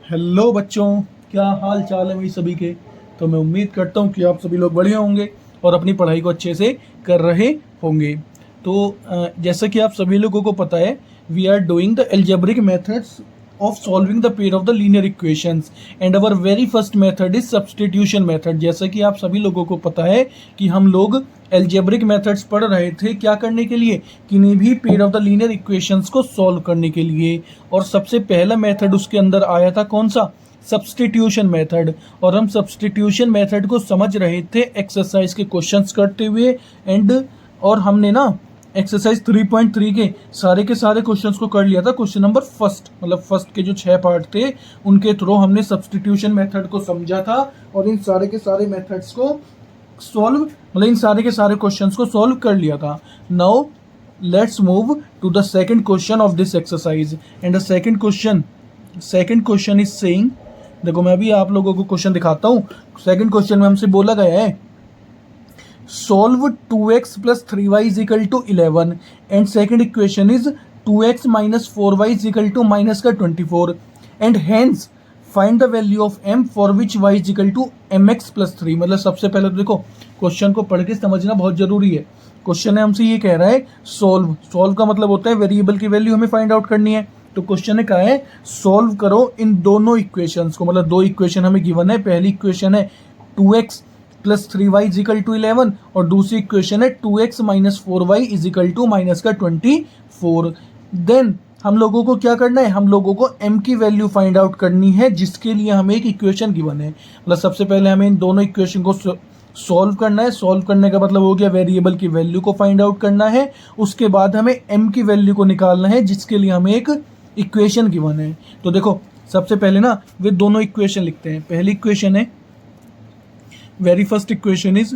Hello बच्चों, क्या हाल चाल है मेरी सभी के। तो मैं उम्मीद करता हूँ कि आप सभी लोग बढ़िया होंगे और अपनी पढ़ाई को अच्छे से कर रहे होंगे। तो जैसा कि आप सभी लोगों को पता है, we are doing the algebraic methods of solving the pair of the linear equations and our very first method is substitution method. जैसा कि आप सभी लोगों को पता है कि हम लोग एल्जेब्रिक मेथड्स पढ़ रहे थे क्या करने के लिए, किन्हीं भी pair of the linear equations को सॉल्व करने के लिए। और सबसे पहला मेथड उसके अंदर आया था कौन सा, सब्सटीट्यूशन मेथड। और हम सब्सटीट्यूशन मेथड को समझ रहे थे एक्सरसाइज के क्वेश्चंस करते हुए और हमने ना एक्सरसाइज 3.3 के सारे क्वेश्चंस को कर लिया था। क्वेश्चन नंबर फर्स्ट, मतलब फर्स्ट के जो 6 पार्ट थे उनके थ्रू हमने सब्सटीट्यूशन मेथड को समझा था और इन सारे के सारे मेथड्स को सॉल्व, मतलब इन सारे के सारे क्वेश्चंस को सॉल्व कर लिया था। Now let's move to the second question of this exercise and the second question is saying, देखो मैं भी आप लोगों को क्वेश्चन दिखाता हूँ। सेकंड क्वेश्चन में हमसे बोला गया है solve 2x plus 3y is equal to 11 and second equation is 2x minus 4y is equal to minus का 24 and hence find the value of m for which y is equal to mx plus 3। मतलब सबसे पहले तो देखो question को पढ़ के समझना बहुत जरूरी है। क्वेश्चन है हमसे ये कह रहा है सॉल्व का मतलब होता है वेरिएबल की वैल्यू हमें फाइंड आउट करनी है। तो क्वेश्चन ने कहा है सॉल्व करो इन दोनों इक्वेशंस को, मतलब दो इक्वेशन हमें गिवन है। पहली इक्वेशन है 2x plus 3y is equal to 11 और दूसरी इक्वेशन है 2x minus 4y is equal to minus का 24। देन हम लोगों को क्या करना है, हम लोगों को m की वैल्यू फाइंड आउट करनी है, जिसके लिए हमें एक इक्वेशन गिवन है। मतलब सबसे पहले हमें इन दोनों इक्वेशन को सॉल्व करना है। सॉल्व करने का मतलब हो गया वेरिएबल की वैल्यू को फाइंड आउट करना है। उसके बाद हमें m की वैल्यू को निकालना है, जिसके लिए हमें एक इक्वेशन गिवन है। तो देखो सबसे पहले ना वे दोनों इक्वेशन लिखते हैं। पहली इक्वेशन है, very first equation is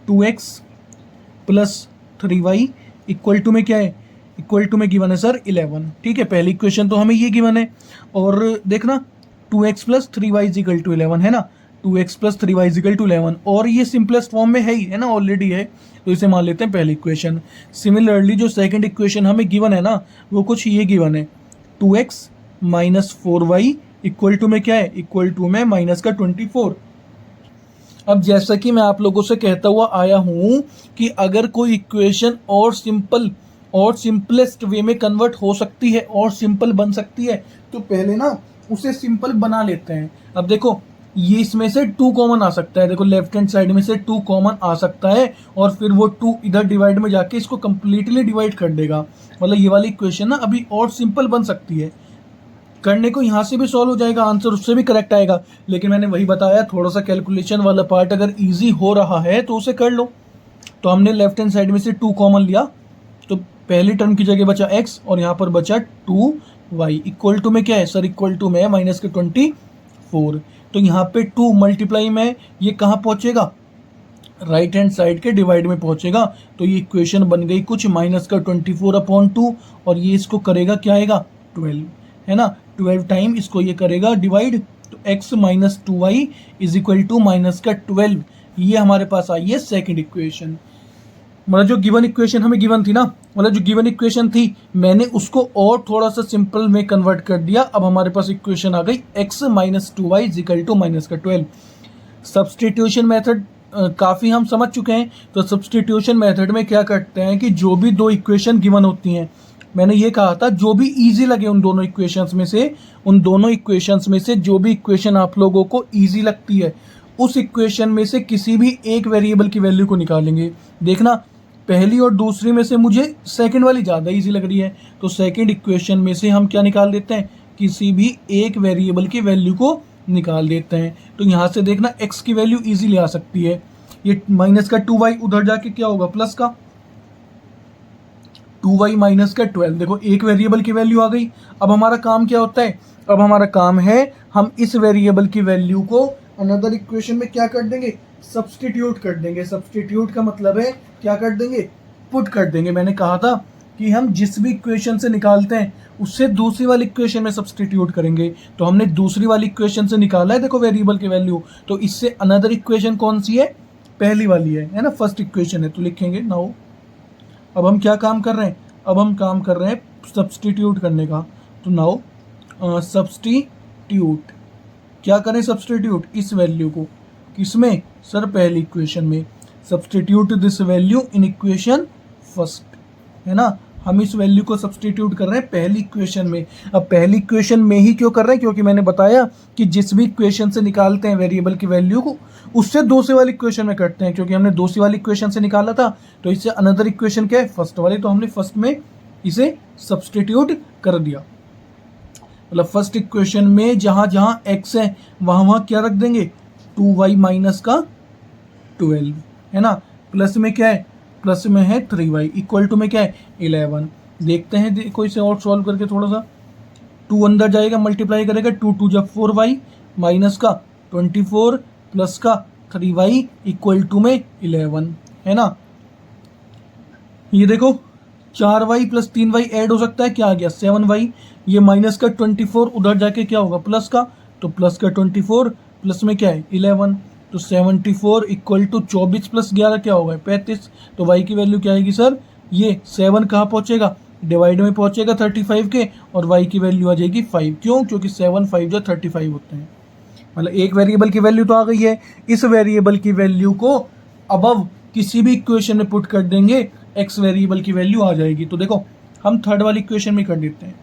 2x plus 3y equal to में क्या है, इक्वल टू में गिवन है सर 11। ठीक है, पहली इक्वेशन तो हमें ये गिवन है। और देखना 2x plus 3y is equal to 11 है ना, 2x plus 3y is equal to 11 और ये सिंपलेस्ट फॉर्म में है ही, है ना, ऑलरेडी है। तो इसे मान लेते हैं पहली इक्वेशन। सिमिलरली जो सेकंड इक्वेशन हमें गिवन है ना, वो कुछ ये गिवन है 2x minus 4y equal to में क्या है, इक्वल टू में माइनस का 24। अब जैसा कि मैं आप लोगों से कहता हुआ आया हूं कि अगर कोई इक्वेशन और सिंपलेस्ट वे में कन्वर्ट हो सकती है और सिंपल बन सकती है, तो पहले ना उसे सिंपल बना लेते हैं। अब देखो ये इसमें से 2 कॉमन आ सकता है, देखो लेफ्ट हैंड साइड में से 2 कॉमन आ सकता है और फिर वो 2 इधर डिवाइड में जाके इसको कंप्लीटली डिवाइड कर देगा। मतलब ये वाली इक्वेशन ना अभी और सिंपल बन सकती है। करने को यहाँ से भी सॉल्व हो जाएगा, आंसर उससे भी करेक्ट आएगा। लेकिन मैंने वही बताया, थोड़ा सा कैलकुलेशन वाला पार्ट अगर इजी हो रहा है तो उसे कर लो। तो हमने लेफ्ट हैंड साइड में से 2 कॉमन लिया, तो पहली टर्म की जगह बचा x और यहाँ पर बचा 2y इक्वल टू में क्या है सर, इक्वल टू में माइनस के 24। तो यहाँ पे 2 मल्टीप्लाई में ये कहाँ पहुँचेगा, राइट हैंड साइड के डिवाइड में पहुँचेगा। तो ये इक्वेशन बन गई कुछ माइनस का 24/2 और ये इसको करेगा क्या आएगा 12, है ना, 12 टाइम इसको ये करेगा डिवाइड। तो x minus 2y is equal to minus का 12, ये हमारे पास आई है सेकंड इक्वेशन। मतलब जो गिवन इक्वेशन हमें गिवन थी ना, मतलब जो गिवन इक्वेशन थी मैंने उसको और थोड़ा सा सिंपल में कन्वर्ट कर दिया। अब हमारे पास इक्वेशन आ गई x minus 2y is equal to minus का 12। सब्सटीट्यूशन मेथड काफ़ी हम समझ चुके हैं। तो सब्सटीट्यूशन मेथड में क्या करते हैं कि जो भी 2 इक्वेशन गिवन होती हैं, मैंने ये कहा था जो भी इजी लगे उन दोनों इक्वेशंस में से जो भी इक्वेशन आप लोगों को इजी लगती है, उस इक्वेशन में से किसी भी एक वेरिएबल की वैल्यू को निकालेंगे। देखना पहली और दूसरी में से मुझे सेकंड वाली ज़्यादा इजी लग रही है, तो सेकंड इक्वेशन में से हम क्या निकाल देते हैं, किसी भी एक वेरिएबल की वैल्यू को निकाल देते हैं। तो यहाँ से देखना x की वैल्यू ईजिली आ सकती है। ये माइनस का 2y उधर जाके क्या होगा प्लस का 2y माइनस का 12। देखो एक वेरिएबल की वैल्यू आ गई। अब हमारा काम क्या होता है, अब हमारा काम है हम इस वेरिएबल की वैल्यू को अनदर इक्वेशन में क्या कर देंगे, सब्सटीट्यूट कर देंगे। सब्सटीट्यूट का मतलब है क्या कर देंगे, पुट कर देंगे। मैंने कहा था कि हम जिस भी इक्वेशन से निकालते हैं उससे दूसरी वाली इक्वेशन में सब्सटीट्यूट करेंगे। तो हमने दूसरी वाली इक्वेशन से निकाला है देखो वेरिएबल की वैल्यू, तो इससे अनदर इक्वेशन कौन सी है, पहली वाली है ना, फर्स्ट इक्वेशन है। तो लिखेंगे नाउ, अब हम क्या काम कर रहे हैं, अब हम काम कर रहे हैं सब्सटीट्यूट करने का। तो नाउ सब्सटीट्यूट क्या करें सब्सटीट्यूट, इस वैल्यू को किसमें सर, पहली इक्वेशन में। Substitute this value in equation first, है ना। हम इस वैल्यू को सब्सटीट्यूट कर रहे हैं पहली इक्वेशन में। अब पहली इक्वेशन में ही क्यों कर रहे हैं, क्योंकि मैंने बताया कि जिस भी इक्वेशन से निकालते हैं वेरिएबल की वैल्यू को, उससे दूसरी वाली इक्वेशन में करते हैं। क्योंकि हमने दूसरी वाली इक्वेशन से निकाला था, तो इससे अनदर इक्वेशन क्या है, फर्स्ट वाली, तो हमने फर्स्ट में इसे सब्सटीट्यूट कर दिया। मतलब फर्स्ट इक्वेशन में जहां जहां x है वहां वहां क्या रख देंगे, 2y माइनस का 12, है ना। प्लस में क्या है, प्लस में है 3y, इक्वल टू में क्या है 11। देखते हैं कोई से और सॉल्व करके थोड़ा सा। 2 अंदर जाएगा, मल्टीप्लाई करेगा, 2 2 जब 4y माइनस का 24 प्लस का 3y इक्वल टू में 11, है ना। ये देखो 4y प्लस 3y ऐड हो सकता है, क्या आ गया 7y। ये माइनस का 24 उधर जाके क्या होगा प्लस का, तो प्लस का 24 प्लस में क्या है 11, तो 74 इक्वल टू 24 प्लस 11 क्या होगा 35। तो y की वैल्यू क्या आएगी सर, ये 7 कहाँ पहुँचेगा, डिवाइड में पहुँचेगा 35 के, और y की वैल्यू आ जाएगी 5। क्यों, क्योंकि 7 5 जो 35 होते हैं। मतलब एक वेरिएबल की वैल्यू तो आ गई है, इस वेरिएबल की वैल्यू को अबव किसी भी इक्वेशन में पुट कर देंगे, x वेरिएबल की वैल्यू आ जाएगी। तो देखो हम थर्ड वाली इक्वेशन में कर देते हैं,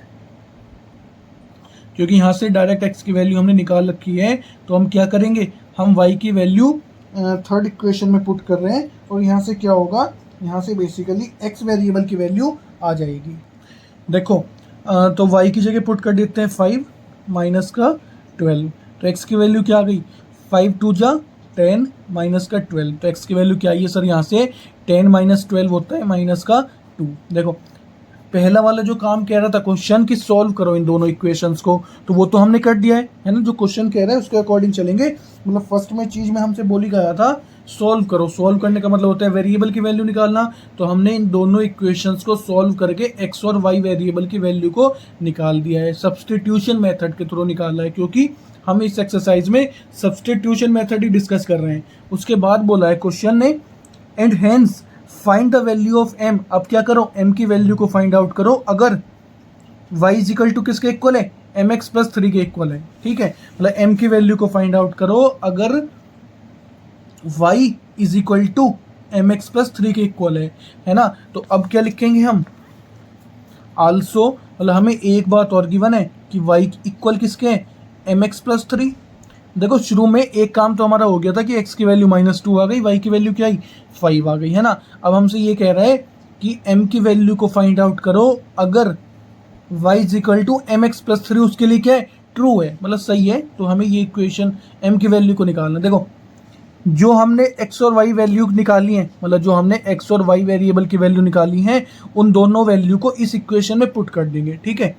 क्योंकि यहाँ से डायरेक्ट x की वैल्यू हमने निकाल रखी है। तो हम क्या करेंगे, हम y की वैल्यू थर्ड इक्वेशन में पुट कर रहे हैं, और यहाँ से क्या होगा, यहाँ से बेसिकली x वेरिएबल की वैल्यू आ जाएगी। देखो तो y की जगह पुट कर देते हैं 5 माइनस का 12, तो x की वैल्यू क्या आ गई, 5 2 जा 10 माइनस का 12, तो x की वैल्यू क्या आई है सर, यहाँ से 10 माइनस 12 होता है माइनस का 2। देखो पहला वाला जो काम कह रहा था क्वेश्चन की सॉल्व करो इन दोनों इक्वेशंस को, तो वो तो हमने कर दिया है ना। जो क्वेश्चन कह रहा है उसके अकॉर्डिंग चलेंगे। मतलब फर्स्ट में चीज़ में हमसे बोली गया था सॉल्व करो, सॉल्व करने का मतलब होता है वेरिएबल की वैल्यू निकालना। तो हमने इन दोनों इक्वेशंस को सॉल्व करके x और y वेरिएबल की वैल्यू को निकाल दिया है, सब्सटीट्यूशन मेथड के थ्रू निकाला है, क्योंकि हम इस एक्सरसाइज में सब्सटीट्यूशन मेथड ही डिस्कस कर रहे हैं। उसके बाद बोला है क्वेश्चन ने, and hence find the value of m। अब क्या करो, m की वैल्यू को फाइंड आउट करो अगर y इज इक्वल टू किसके इक्वल है, mx प्लस 3 के इक्वल है। ठीक है, मतलब m की वैल्यू को फाइंड आउट करो अगर y is equal to mx plus 3 के इक्वल है ना। तो अब क्या लिखेंगे हम, आल्सो, मतलब हमें एक बात और गिवन है कि y इक्वल किसके है, mx प्लस 3। देखो शुरू में एक काम तो हमारा हो गया था कि x की वैल्यू -2 आ गई, y की वैल्यू क्या आई 5 आ गई, है ना। अब हमसे ये कह रहा है कि m की वैल्यू को फाइंड आउट करो अगर y is equal to M X plus 3, उसके लिए क्या है ट्रू है, मतलब सही है। तो हमें ये इक्वेशन m की वैल्यू को निकालना। देखो जो हमने x और y वैल्यू निकाली है, मतलब जो हमने x और y वेरिएबल की वैल्यू निकाली है, उन दोनों वैल्यू को इस इक्वेशन में पुट कर देंगे। ठीक है,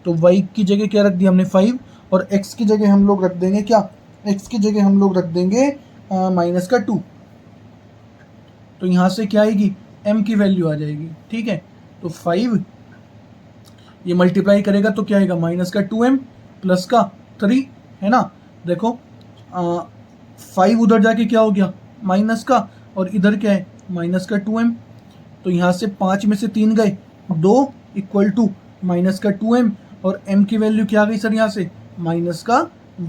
तो y की जगह क्या रख दिया हमने 5, और x की जगह हम लोग रख देंगे क्या, x की जगह हम लोग रख देंगे माइनस का 2। तो यहाँ से क्या आएगी, m की वैल्यू आ जाएगी। ठीक है, तो 5 ये मल्टीप्लाई करेगा तो क्या आएगा माइनस का 2m प्लस का 3, है ना। देखो 5 उधर जाके क्या हो गया माइनस का, और इधर क्या है माइनस का 2m। तो यहाँ से 5 में से 3 गए, 2 इक्वल टू माइनस का 2m, और m की वैल्यू क्या आ गई सर, यहाँ से माइनस का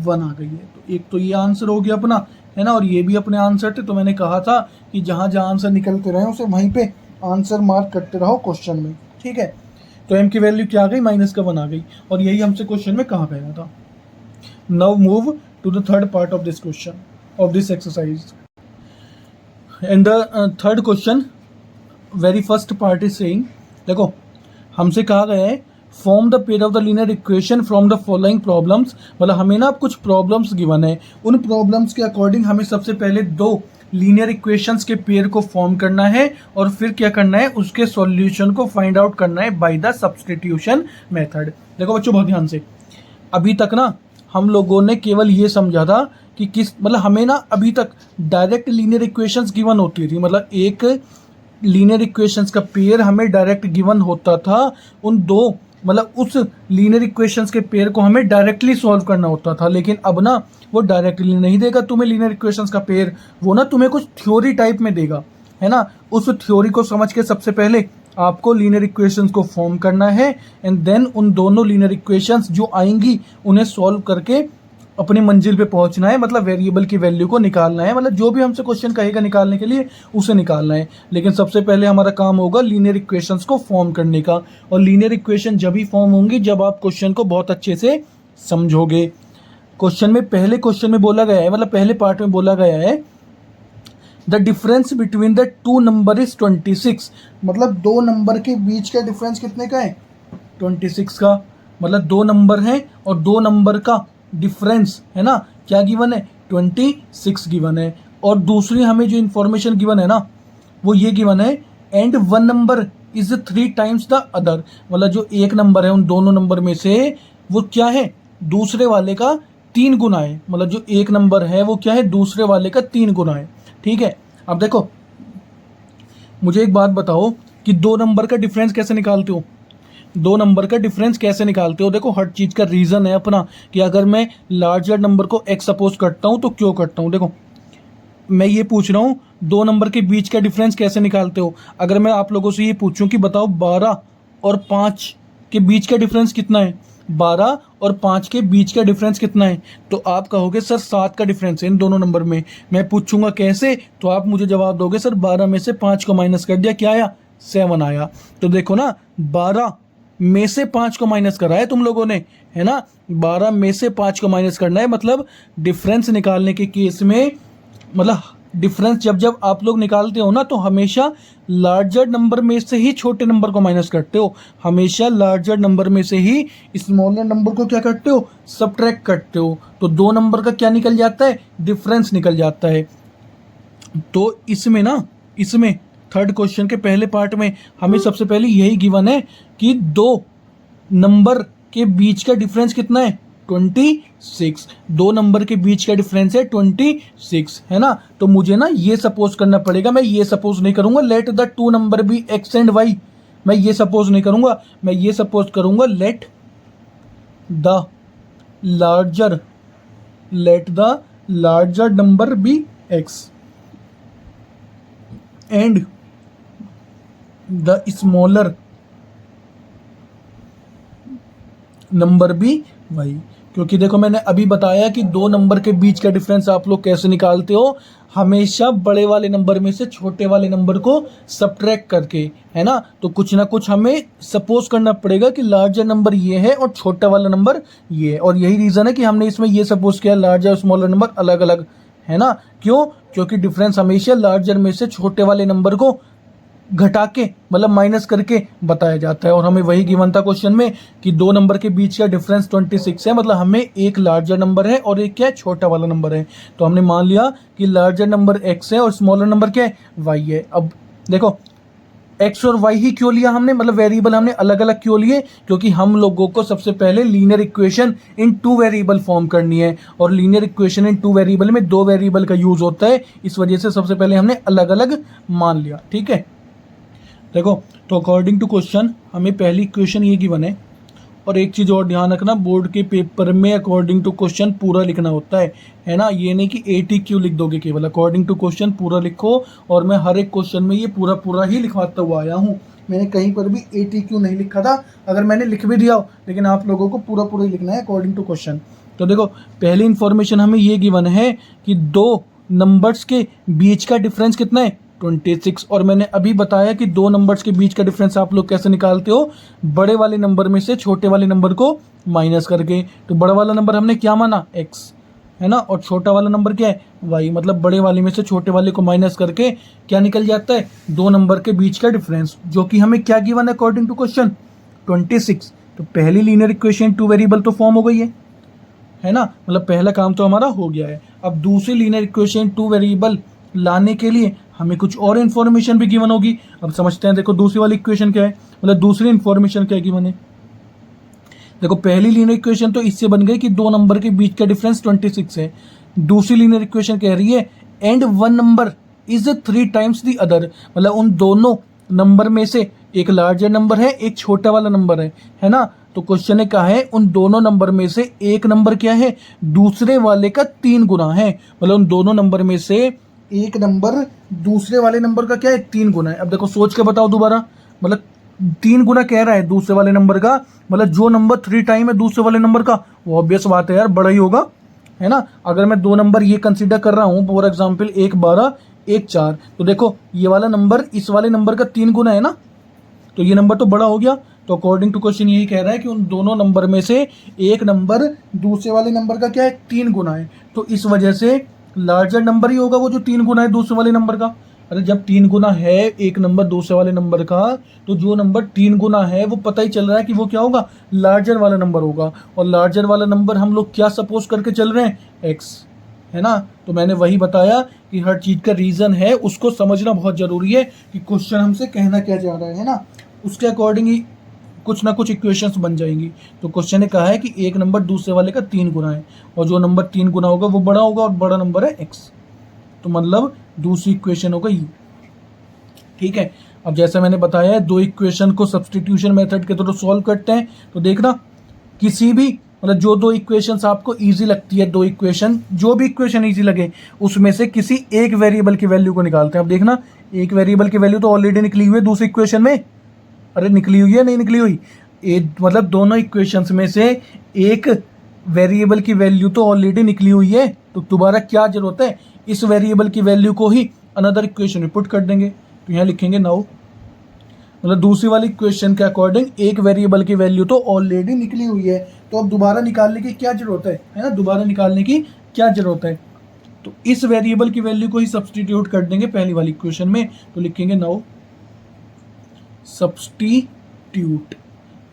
1 आ गई है। तो एक तो ये आंसर हो गया अपना, है ना, और ये भी अपने आंसर थे। तो मैंने कहा था कि जहाँ जहाँ आंसर निकलते रहे उसे वहीं पे आंसर मार्क करते रहो क्वेश्चन में। ठीक है, तो m की वैल्यू क्या आ गई माइनस का 1 आ गई, और यही हमसे क्वेश्चन में कहा गया था। Now move to the third part of this question of this exercise, and the third question very first part is saying, देखो हमसे कहा गया है form the pair of the linear equation from the following problems. मतलब हमें ना कुछ problems given है, उन प्रॉब्लम्स के अकॉर्डिंग हमें सबसे पहले 2 लीनियर इक्वेशंस के पेयर को फॉर्म करना है, और फिर क्या करना है उसके सॉल्यूशन को फाइंड आउट करना है बाय द सब्स्टिट्यूशन मेथड। देखो बच्चों बहुत ध्यान से, अभी तक ना हम लोगों ने केवल ये समझा था कि किस, मतलब हमें ना अभी तक डायरेक्ट लीनियर इक्वेशंस गिवन होती थी, मतलब एक लीनियर इक्वेशंस का पेयर हमें डायरेक्ट गिवन होता था। उन 2 मतलब उस लीनियर इक्वेशंस के पेयर को हमें डायरेक्टली सॉल्व करना होता था। लेकिन अब ना वो डायरेक्टली नहीं देगा तुम्हें लीनियर इक्वेशंस का पेयर, वो ना तुम्हें कुछ थ्योरी टाइप में देगा, है ना। उस थ्योरी को समझ के सबसे पहले आपको लीनियर इक्वेशंस को फॉर्म करना है, एंड देन उन दोनों लीनियर इक्वेशंस जो आएंगी उन्हें सॉल्व करके अपनी मंजिल पे पहुंचना है, मतलब वेरिएबल की वैल्यू को निकालना है, मतलब जो भी हमसे क्वेश्चन कहेगा निकालने के लिए उसे निकालना है। लेकिन सबसे पहले हमारा काम होगा लीनियर इक्वेशंस को फॉर्म करने का, और लीनियर इक्वेशन जब ही फॉर्म होंगी जब आप क्वेश्चन को बहुत अच्छे से समझोगे। क्वेश्चन में पहले क्वेश्चन में बोला गया है, मतलब पहले पार्ट में बोला गया है the difference between the two number is 26, मतलब दो नंबर के बीच का डिफरेंस कितने का है, 26 का। मतलब दो नंबर हैं और दो नंबर का डिफरेंस है ना, क्या गिवन है, 26 गिवन है। और दूसरी हमें जो इंफॉर्मेशन गिवन है ना वो ये गिवन है and one number is 3 times the other, मतलब जो एक नंबर है उन दोनों नंबर में से वो क्या है, दूसरे वाले का 3 गुना है, मतलब जो एक नंबर है वो क्या है, दूसरे वाले का 3 गुना है। ठीक है, अब देखो मुझे एक बात बताओ कि दो नंबर का डिफरेंस कैसे निकालते हो, दो नंबर का डिफरेंस कैसे निकालते हो। देखो हर चीज़ का रीज़न है अपना, कि अगर मैं लार्जर नंबर को एक्स सपोज करता हूँ तो क्यों करता हूँ। देखो मैं ये पूछ रहा हूँ दो नंबर के बीच का डिफरेंस कैसे निकालते हो। अगर मैं आप लोगों से ये पूछूं कि बताओ 12 और 5 के बीच का डिफरेंस कितना है, 12 और 5 के बीच का डिफरेंस कितना है, तो आप कहोगे सर 7 का डिफरेंस है इन दोनों नंबर में। मैं पूछूंगा कैसे, तो आप मुझे जवाब दोगे सर 12 में से 5 को माइनस कर दिया, क्या आया, 7 आया। तो देखो ना 12 में से 5 को माइनस करा है तुम लोगों ने, है ना, 12 में से 5 को माइनस करना है। मतलब डिफरेंस निकालने के केस में, मतलब डिफरेंस जब जब आप लोग निकालते हो ना तो हमेशा लार्जर नंबर में से ही छोटे नंबर को माइनस करते हो, हमेशा लार्जर नंबर में से ही स्मॉलर नंबर को क्या करते हो, सबट्रैक्ट करते हो। तो दो नंबर का क्या निकल जाता है, डिफरेंस निकल जाता है। तो इसमें थर्ड क्वेश्चन के पहले पार्ट में हमें सबसे पहले यही गिवन है कि दो नंबर के बीच का डिफरेंस कितना है, 26। दो नंबर के बीच का डिफरेंस है 26, है ना। तो मुझे ना ये सपोज करना पड़ेगा, मैं ये सपोज नहीं करूंगा let the two number be X and Y, मैं ये सपोज नहीं करूंगा, मैं ये सपोज करूंगा let the larger number be X and the smaller number भी वाई। क्योंकि देखो मैंने अभी बताया कि दो नंबर के बीच का डिफरेंस आप लोग कैसे निकालते हो, हमेशा बड़े वाले नंबर में से छोटे वाले नंबर को सबट्रैक्ट करके, है ना। तो कुछ ना कुछ हमें सपोज करना पड़ेगा कि लार्जर नंबर ये है और छोटा वाला नंबर ये है, और यही रीज़न है कि हमने इसमें ये सपोज किया लार्जर और स्मॉलर नंबर अलग अलग, है ना। क्यों, क्योंकि डिफरेंस हमेशा लार्जर में से छोटे वाले नंबर को घटा के, मतलब माइनस करके बताया जाता है। और हमें वही गिवन था क्वेश्चन में कि दो नंबर के बीच का डिफरेंस 26 है, मतलब हमें एक लार्जर नंबर है और एक क्या है, छोटा वाला नंबर है। तो हमने मान लिया कि लार्जर नंबर x है और स्मॉलर नंबर क्या है, y है। अब देखो x और y ही क्यों लिया हमने, मतलब वेरिएबल हमने अलग अलग क्यों लिए, क्योंकि हम लोगों को सबसे पहले linear equation in two variable form करनी है, और linear equation in two variable में दो वेरिएबल का यूज होता है, इस वजह से सबसे पहले हमने अलग अलग मान लिया। ठीक है, देखो तो अकॉर्डिंग टू क्वेश्चन हमें पहली इक्वेशन ये गिवन है। और एक चीज़ और ध्यान रखना, बोर्ड के पेपर में अकॉर्डिंग टू क्वेश्चन पूरा लिखना होता है ना। ये नहीं कि ATQ लिख दोगे, केवल अकॉर्डिंग टू क्वेश्चन पूरा लिखो। और मैं हर एक क्वेश्चन में ये पूरा ही लिखवाता हुआ आया हूँ, मैंने कहीं पर भी ATQ नहीं लिखा था, अगर मैंने लिख भी दिया हो लेकिन आप लोगों को पूरा ही लिखना है अकॉर्डिंग टू क्वेश्चन। तो देखो पहली इन्फॉर्मेशन हमें ये गिवन है कि दो नंबर्स के बीच का डिफरेंस कितना है, 26। और मैंने अभी बताया कि दो नंबर्स के बीच का डिफरेंस आप लोग कैसे निकालते हो, बड़े वाले नंबर में से छोटे वाले नंबर को माइनस करके। तो बड़ा वाला नंबर हमने क्या माना, x, है ना, और छोटा वाला नंबर क्या है, y। मतलब बड़े वाले में से छोटे वाले को माइनस करके क्या निकल जाता है, दो नंबर के बीच का डिफरेंस, जो कि हमें क्या गिवन है अकॉर्डिंग टू क्वेश्चन, 26। तो पहली लीनियर इक्वेशन टू वेरिएबल तो फॉर्म हो गई है ना, मतलब पहला काम तो हमारा हो गया है। अब दूसरी लीनियर इक्वेशन टू वेरिएबल लाने के लिए हमें कुछ और इन्फॉर्मेशन भी गिवन होगी। अब समझते हैं, देखो दूसरी वाली इक्वेशन क्या है, मतलब दूसरी इन्फॉर्मेशन क्या गिवन है। देखो पहली लीनियर इक्वेशन तो इससे बन गई कि दो नंबर के बीच का डिफरेंस 26 है। दूसरी लीनियर इक्वेशन कह रही है and one number is 3 times the other, मतलब उन दोनों नंबर में से एक लार्जर नंबर है, एक छोटा वाला नंबर है ना। तो क्वेश्चन ने कहा है उन दोनों नंबर में से एक नंबर क्या है, दूसरे वाले का 3 गुना है, मतलब उन दोनों नंबर में से एक नंबर दूसरे वाले नंबर का क्या है, 3 गुना है। अब देखो सोच के बताओ दोबारा, मतलब 3 गुना कह रहा है दूसरे वाले नंबर का, मतलब जो नंबर 3 टाइम है दूसरे वाले नंबर का, वो ऑब्वियस बात है यार बड़ा ही होगा, है ना। अगर मैं दो नंबर ये कंसीडर कर रहा हूँ फॉर एग्जाम्पल 1 12 1 4, तो देखो ये वाला नंबर इस वाले नंबर का 3 गुना है ना, तो ये नंबर तो बड़ा हो गया। तो अकॉर्डिंग टू क्वेश्चन यही कह रहा है कि उन दोनों नंबर में से एक नंबर दूसरे वाले नंबर का क्या है, 3 गुना है। तो इस वजह से लार्जर नंबर ही होगा वो जो 3 गुना है दूसरे वाले नंबर का। अरे जब 3 गुना है एक नंबर दूसरे वाले नंबर का, तो जो नंबर 3 गुना है वो पता ही चल रहा है कि वो क्या होगा, लार्जर वाला नंबर होगा। और लार्जर वाला नंबर हम लोग क्या सपोज करके चल रहे हैं, एक्स, है ना। तो मैंने वही बताया कि हर चीज़ का रीज़न है, उसको समझना बहुत ज़रूरी है कि क्वेश्चन हमसे कहना क्या चाह रहा है ना। उसके अकॉर्डिंग ही कुछ ना कुछ इक्वेशंस बन जाएंगी। तो क्वेश्चन ने कहा है कि एक नंबर दूसरे वाले का 3 गुना है, और जो नंबर 3 गुना होगा वो बड़ा होगा, और बड़ा नंबर है एक्स। तो मतलब दूसरी इक्वेशन होगा ये, ठीक है। अब जैसा मैंने बताया है, दो इक्वेशन को सब्स्टिट्यूशन मेथड के थ्रू सॉल्व करते हैं। तो देखना किसी भी मतलब जो दो इक्वेशंस आपको इजी लगती है, दो इक्वेशन जो भी इक्वेशन इजी लगे उसमें से किसी एक वेरिएबल की वैल्यू को निकालते हैं। अब देखना एक वेरिएबल की वैल्यू तो ऑलरेडी निकली हुई है दूसरी इक्वेशन में, अरे निकली हुई है नहीं निकली हुई, मतलब दोनों इक्वेशंस में से एक वेरिएबल की वैल्यू तो ऑलरेडी निकली हुई है। तो दोबारा क्या जरूरत है, इस वेरिएबल की वैल्यू को ही अनदर इक्वेशन में पुट कर देंगे। तो यहाँ लिखेंगे नाउ, मतलब दूसरी वाली इक्वेशन के अकॉर्डिंग एक वेरिएबल की वैल्यू तो ऑलरेडी निकली हुई है, तो अब दोबारा निकालने की क्या जरूरत है ना, दोबारा निकालने की क्या जरूरत है। तो इस वेरिएबल की वैल्यू को ही सब्सटीट्यूट कर देंगे पहली वाली इक्वेशन में। तो लिखेंगे नाउ सब्सटीट्यूट,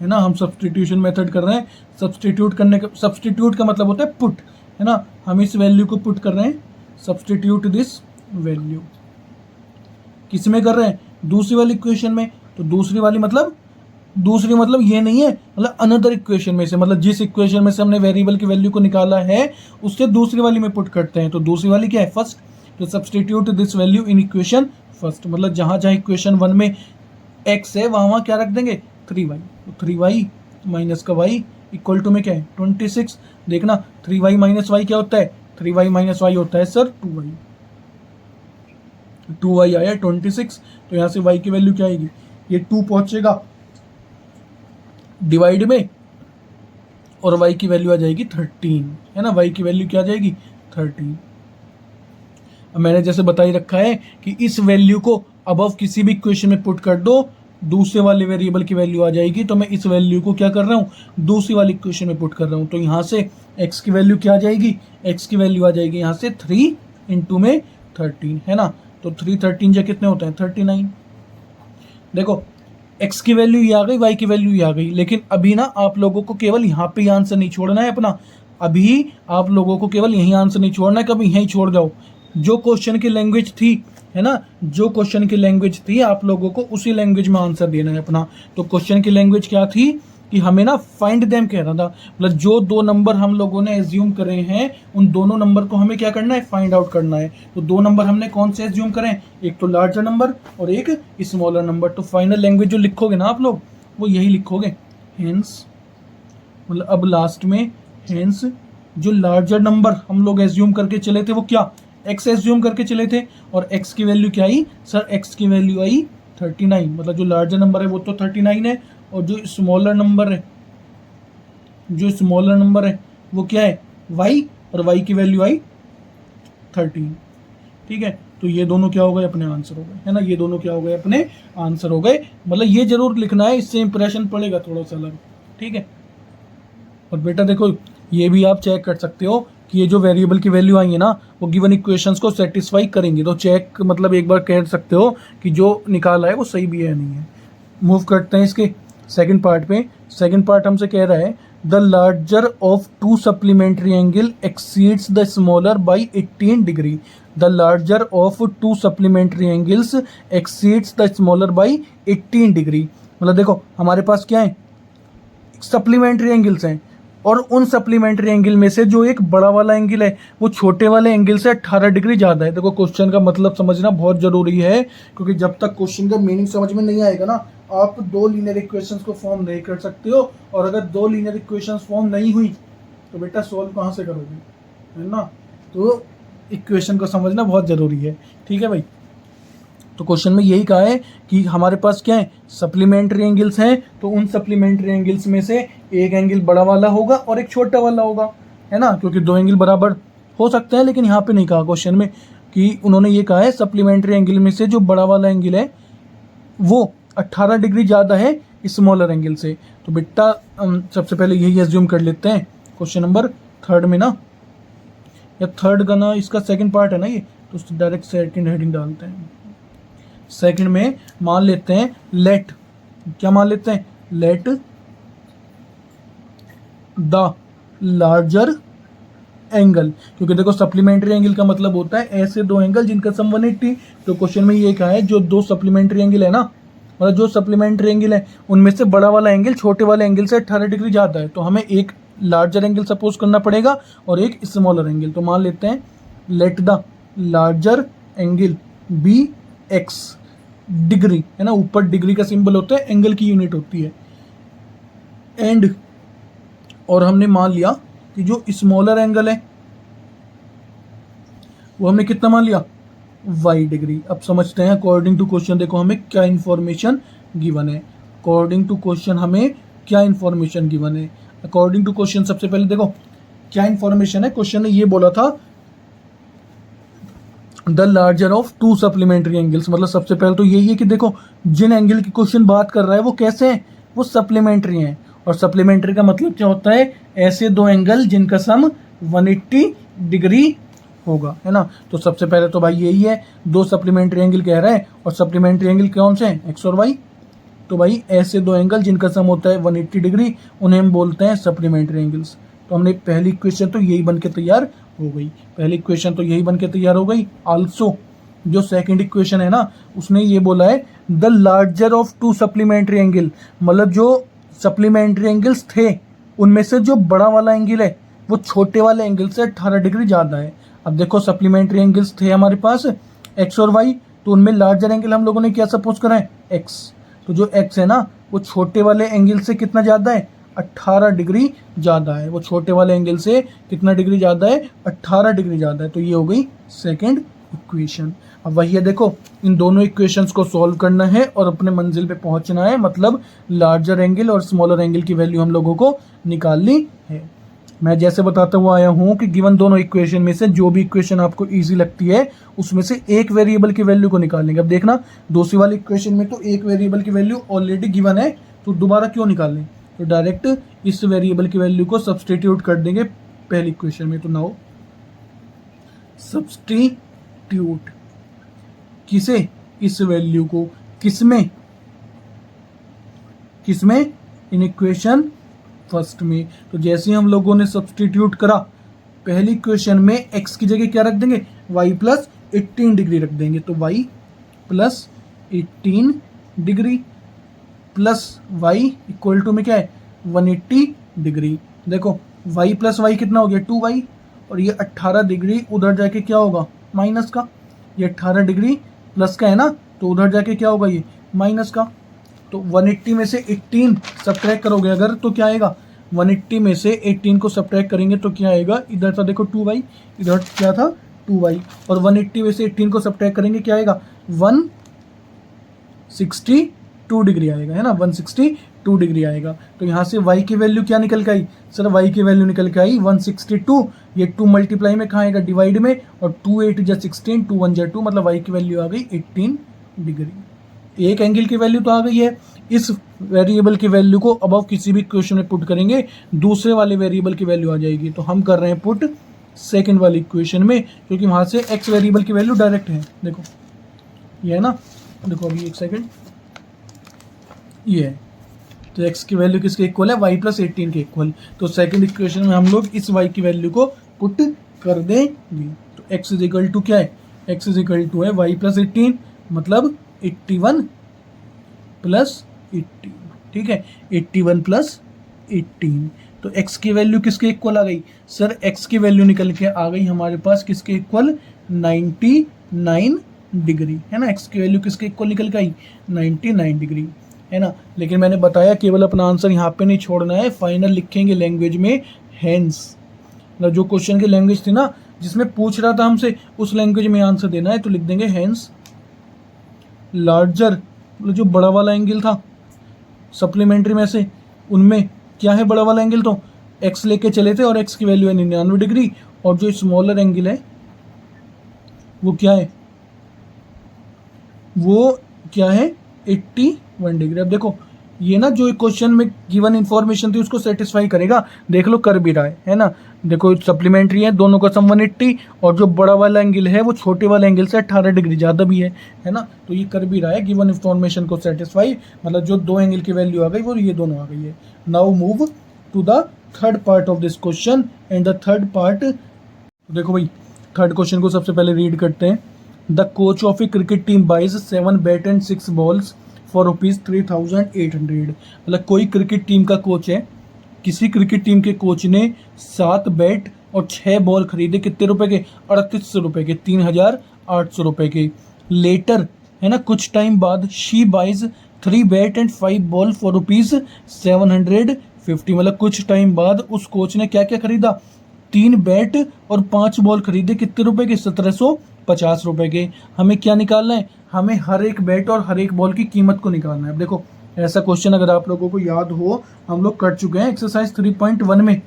है ना। हम सब्सटीट्यूशन मेथड कर रहे हैं। सब्सटीट्यूट करने का, सब्सटीट्यूट का मतलब होता है पुट, है ना। हम इस वैल्यू को पुट कर रहे हैं, सब्सटीट्यूट दिस वैल्यू किस में कर रहे हैं, दूसरी वाली इक्वेशन में। तो दूसरी वाली मतलब दूसरी मतलब ये नहीं है, मतलब अनदर इक्वेशन में से, मतलब जिस इक्वेशन में से हमने वेरिएबल की वैल्यू को निकाला है उससे दूसरी वाली में पुट करते हैं। तो दूसरी वाली क्या है, फर्स्ट। तो substitute this value in equation first, मतलब जहाँ जहाँ इक्वेशन 1 में x है वहाँ क्या रख देंगे 3y। तो 3y माइनस का y इक्वल टू में क्या है 26। देखना 3y माइनस वाई क्या होता है, 3y माइनस वाई होता है सर 2y। 2y आया 26, तो यहाँ से y की वैल्यू क्या आएगी, ये 2 पहुंचेगा डिवाइड में, और y की वैल्यू आ जाएगी 13, है ना। y की वैल्यू क्या आ जाएगी 13। अब मैंने जैसे बता ही रखा है कि इस वैल्यू को अबव किसी भी इक्वेशन में पुट कर दो, दूसरे वाले वेरिएबल की वैल्यू आ जाएगी। तो मैं इस वैल्यू को क्या कर रहा हूँ, दूसरी वाली इक्वेशन में पुट कर रहा हूँ। तो यहाँ से x की वैल्यू क्या आ जाएगी, x की वैल्यू आ जाएगी यहाँ से 3 इंटू में 13, है ना। तो 3 13 जो कितने होते हैं 39। देखो x की वैल्यू ये आ गई, y की वैल्यू ये आ गई, लेकिन अभी ना आप लोगों को केवल यहाँ पे आंसर नहीं छोड़ना है अपना, अभी आप लोगों को केवल यही आंसर नहीं छोड़ना है, कभी यहीं छोड़ जाओ। जो क्वेश्चन की लैंग्वेज थी, है ना, जो क्वेश्चन की लैंग्वेज थी आप लोगों को उसी लैंग्वेज में आंसर देना है अपना। तो क्वेश्चन की लैंग्वेज क्या थी कि हमें ना फाइंड देम कह रहा था, मतलब जो दो नंबर हम लोगों ने एज्यूम करे हैं उन दोनों नंबर को हमें क्या करना है, फाइंड आउट करना है। तो दो नंबर हमने कौन से एज्यूम करें, एक तो लार्जर नंबर और एक स्मॉलर नंबर। तो फाइनल लैंग्वेज जो लिखोगे ना आप लोग वो यही लिखोगे, हेंस, मतलब अब लास्ट में हेंस जो लार्जर नंबर हम लोग एज्यूम करके चले थे वो क्या, एक्स एज्यूम करके चले थे, और एक्स की वैल्यू क्या आई सर, एक्स की वैल्यू आई 39, मतलब जो लार्जर नंबर है वो तो 39 है, और जो स्मॉलर नंबर है, जो स्मॉलर नंबर है वो क्या है y, और y की वैल्यू आई 13, ठीक है। तो ये दोनों क्या हो गए, अपने आंसर हो गए, है ना। ये दोनों क्या हो गए, अपने आंसर हो गए। मतलब ये जरूर लिखना है, इससे इंप्रेशन पड़ेगा थोड़ा सा अलग, ठीक है। और बेटा देखो ये भी आप चेक कर सकते हो कि ये जो वेरिएबल की वैल्यू आई है ना वो गिवन इक्वेशंस को सेटिस्फाई करेंगी। तो चेक मतलब एक बार कह सकते हो कि जो निकाला है वो सही भी है या नहीं है। मूव करते हैं इसके सेकंड पार्ट पे। सेकंड पार्ट हमसे कह रहा है the larger of to supplementary angle exceeds the smaller by 18 degree. The larger of to supplementary angles exceeds the smaller by 18 degree. मतलब देखो हमारे पास क्या है, सप्लीमेंट्री एंगल्स हैं, और उन सप्लीमेंट्री एंगल में से जो एक बड़ा वाला एंगल है वो छोटे वाले एंगल से 18 डिग्री ज़्यादा है। देखो क्वेश्चन का मतलब समझना बहुत ज़रूरी है, क्योंकि जब तक क्वेश्चन का मीनिंग समझ में नहीं आएगा ना आप दो लीनियर इक्वेशंस को फॉर्म नहीं कर सकते हो, और अगर दो लीनियर इक्वेशंस फॉर्म नहीं हुई तो बेटा सॉल्व कहाँ से करोगे, है ना। तो इक्वेशन को समझना बहुत ज़रूरी है, ठीक है भाई। तो क्वेश्चन में यही कहा है कि हमारे पास क्या है, सप्लीमेंट्री एंगल्स हैं, तो उन सप्लीमेंट्री एंगल्स में से एक एंगल बड़ा वाला होगा और एक छोटा वाला होगा। है ना, क्योंकि दो एंगल बराबर हो सकते हैं, लेकिन यहाँ पे नहीं कहा क्वेश्चन में कि उन्होंने ये कहा है सप्लीमेंट्री एंगल में से जो बड़ा वाला एंगल है वो 18 डिग्री ज़्यादा है स्मॉलर एंगल से। तो बेटा सबसे पहले यही एज्यूम कर लेते हैं क्वेश्चन नंबर 3 में ना, या 3 का ना इसका सेकंड पार्ट है ना ये, तो डायरेक्ट सेकंड हेडिंग डालते हैं। सेकंड में मान लेते हैं लेट, क्या मान लेते हैं, लेट द लार्जर एंगल, क्योंकि देखो सप्लीमेंट्री एंगल का मतलब होता है ऐसे दो एंगल जिनका सम 180। तो क्वेश्चन में ये कहा है जो दो सप्लीमेंट्री एंगल है ना, मतलब जो सप्लीमेंट्री एंगल है उनमें से बड़ा वाला एंगल छोटे वाले एंगल से 18 डिग्री ज़्यादा है। तो हमें एक लार्जर एंगल सपोज करना पड़ेगा और एक स्मॉलर एंगल। तो मान लेते हैं let the larger angle be X degree, है ना, ऊपर डिग्री का सिंबल होता है, एंगल की यूनिट होती है, एंड और हमने मान लिया कि जो स्मॉलर एंगल है वो हमने कितना मान लिया, y डिग्री। अब समझते हैं अकॉर्डिंग टू क्वेश्चन देखो हमें क्या इन्फॉर्मेशन गिवन है। अकॉर्डिंग टू क्वेश्चन हमें क्या इन्फॉर्मेशन गिवन है। अकॉर्डिंग टू क्वेश्चन सबसे पहले देखो क्या इन्फॉर्मेशन है। क्वेश्चन ने ये बोला था the larger of to supplementary angles, मतलब सबसे पहले तो यही है कि देखो जिन एंगल की क्वेश्चन बात कर रहा है वो कैसे हैं, वो सप्लीमेंट्री हैं। और सप्लीमेंट्री का मतलब क्या होता है, ऐसे दो एंगल जिनका सम 180 डिग्री होगा, है ना। तो सबसे पहले तो भाई यही है, दो सप्लीमेंट्री एंगल कह रहा है और सप्लीमेंट्री एंगल कौन से हैं, एक्स और वाई। तो भाई ऐसे दो एंगल जिनका सम होता है 180 डिग्री उन्हें हम बोलते हैं सप्लीमेंट्री एंगल्स। तो हमने पहली इक्वेशन तो यही बन के तैयार हो गई, पहली इक्वेशन तो यही बन के तैयार हो गई। आल्सो जो सेकंड इक्वेशन है ना उसने ये बोला है the larger of to supplementary angle, मतलब जो सप्लीमेंट्री एंगल्स थे उनमें से जो बड़ा वाला एंगल है वो छोटे वाले एंगल से 18 डिग्री ज़्यादा है। अब देखो सप्लीमेंट्री एंगल्स थे हमारे पास एक्स और वाई, तो उनमें लार्जर एंगल हम लोगों ने क्या सपोज करा है, एक्स। तो जो एक्स है ना वो छोटे वाले एंगल से कितना ज़्यादा है, 18 डिग्री ज़्यादा है। वो छोटे वाले एंगल से कितना डिग्री ज़्यादा है, 18 डिग्री ज़्यादा है। तो ये हो गई सेकंड इक्वेशन। अब वही है देखो इन दोनों इक्वेशंस को सॉल्व करना है और अपने मंजिल पे पहुंचना है, मतलब लार्जर एंगल और स्मॉलर एंगल की वैल्यू हम लोगों को निकालनी है। मैं जैसे बताता हुआ आया हूँ कि गिवन दोनों इक्वेशन में से जो भी इक्वेशन आपको इजी लगती है उसमें से एक वेरिएबल की वैल्यू को निकालेंगे। अब देखना दूसरी वाली इक्वेशन में तो एक वेरिएबल की वैल्यू ऑलरेडी गिवन है, तो दोबारा क्यों निकालें, तो डायरेक्ट इस वेरिएबल की वैल्यू को सब्सटीट्यूट कर देंगे पहली इक्वेशन में। तो नाउ सब्सटीट्यूट किसे, इस वैल्यू को किसमें, किसमें, इन इक्वेशन फर्स्ट में। तो जैसे ही हम लोगों ने सब्सटीट्यूट करा पहली इक्वेशन में x की जगह क्या रख देंगे, y प्लस 18 डिग्री रख देंगे। तो y plus 18 degree plus y equal to में क्या है 180 डिग्री। देखो y प्लस y कितना हो गया 2y, और ये 18 डिग्री उधर जाके क्या होगा माइनस का, ये 18 डिग्री प्लस का है ना, तो उधर जाके क्या होगा ये माइनस का। तो 180 में से 18 सब्ट्रैक्ट करोगे अगर तो क्या आएगा, 180 में से 18 को सब्ट्रैक्ट करेंगे तो क्या आएगा, इधर था देखो 2y, इधर क्या था 2y, और 180 में से 18 को सब्ट्रैक्ट करेंगे क्या आएगा 162 डिग्री आएगा, है ना, 162 डिग्री आएगा। तो यहाँ से y की वैल्यू क्या निकल के आई, सर y की वैल्यू निकल के आई 162, ये 2 मल्टीप्लाई में कहाँ आएगा डिवाइड में, और 2 8 जा 16, 2 1 जा 2, मतलब y की वैल्यू आ गई 18 डिग्री। एक एंगल की वैल्यू तो आ गई है, इस वेरिएबल की वैल्यू को अबव किसी भी इक्वेशन में पुट करेंगे दूसरे वाले वेरिएबल की वैल्यू आ जाएगी। तो हम कर रहे हैं पुट सेकंड वाली इक्वेशन में, क्योंकि वहाँ से x वेरिएबल की वैल्यू डायरेक्ट है। देखो ये है ना, देखो अभी एक सेकंड, ये है तो x की वैल्यू किसके इक्वल है, y प्लस 18 के इक्वल। तो सेकंड इक्वेशन में हम लोग इस y की वैल्यू को पुट कर देंगे। तो x इज इक्वल टू क्या है, x इज इक्वल टू है y प्लस 18, मतलब 81 प्लस 18, ठीक है, 81 प्लस 18। तो x की वैल्यू किसके इक्वल आ गई, सर x की वैल्यू निकल के आ गई हमारे पास किसके इक्वल 99 डिग्री, है ना। x की वैल्यू किसके इक्वल निकल के आई 99 डिग्री, है ना। लेकिन मैंने बताया केवल अपना आंसर यहाँ पे नहीं छोड़ना है, फाइनल लिखेंगे लैंग्वेज में हैंस, मतलब जो क्वेश्चन की लैंग्वेज थी ना जिसमें पूछ रहा था हमसे उस लैंग्वेज में आंसर देना है। तो लिख देंगे हैंस लार्जर, मतलब जो बड़ा वाला एंगल था सप्लीमेंट्री में से उनमें क्या है बड़ा वाला एंगल, तो एक्स लेके चले थे और एक्स की वैल्यू है 99 डिग्री, और जो स्मॉलर एंगल है वो क्या है, वो क्या है 81 डिग्री। अब देखो ये ना जो क्वेश्चन में गिवन इन्फॉर्मेशन थी उसको सेटिस्फाई करेगा, देख लो कर भी रहा है ना। देखो सप्लीमेंट्री है, दोनों का सम 180, और जो बड़ा वाला एंगल है वो छोटे वाले एंगल से 18 डिग्री ज़्यादा भी है ना। तो ये कर भी रहा है गिवन इन्फॉर्मेशन को सेटिस्फाई, मतलब जो दो एंगल की वैल्यू आ गई वो ये दोनों आ गई है। Now move to the third part of this question, and the third part, देखो भाई थर्ड क्वेश्चन को सबसे पहले रीड करते हैं। The coach of a cricket team buys 7 bat and 6 balls for ₹3,800। मतलब कोई क्रिकेट टीम का कोच है, किसी क्रिकेट टीम के कोच ने 7 बैट और 6 बॉल खरीदे, कितने रुपए के, 3800 रुपए के, 3800 रुपए के। लेटर है ना, कुछ टाइम बाद she buys 3 bat and 5 ball for ₹750। मतलब कुछ टाइम बाद उस कोच ने क्या क्या खरीदा, 3 बैट और 5 बॉल खरीदे, कितने रुपए के, 1750 रुपए के। हमें क्या निकालना है, हमें हर एक बैट और हर एक बॉल की कीमत को निकालना है। अब देखो ऐसा क्वेश्चन अगर आप लोगों को याद हो, हम लोग कर चुके हैं एक्सरसाइज 3.1 में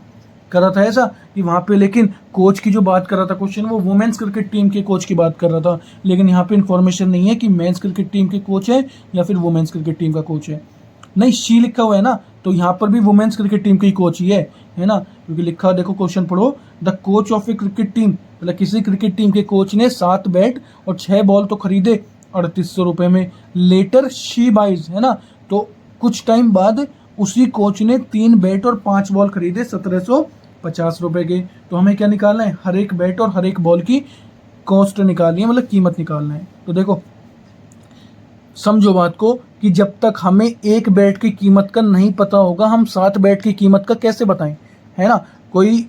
करा था ऐसा कि वहाँ पे, लेकिन कोच की जो बात कर रहा था क्वेश्चन वो वुमेन्स क्रिकेट टीम के कोच की बात कर रहा था, लेकिन यहाँ पे इन्फॉर्मेशन नहीं है कि मेंस क्रिकेट टीम के कोच है या फिर वुमेन्स क्रिकेट टीम का कोच है। नहीं, शी लिखा हुआ है ना, तो यहाँ पर भी वुमेन्स क्रिकेट टीम की कोच ही है ना, क्योंकि लिखा, देखो क्वेश्चन पढ़ो, the coach of a cricket team, मतलब किसी क्रिकेट टीम के कोच ने 7 बैट और 6 बॉल तो खरीदे 3800 रुपए में। लेटर शी बाइज है ना, तो कुछ टाइम बाद उसी कोच ने 3 बैट और 5 बॉल खरीदे 1750 रुपए के। तो हमें क्या निकालना है, हर एक बैट और हर एक बॉल की कॉस्ट निकालनी है, मतलब कीमत निकालना है। तो देखो समझो बात को कि जब तक हमें एक बैट की कीमत का नहीं पता होगा, हम 7 बैट की कीमत का कैसे बताएं, है ना। कोई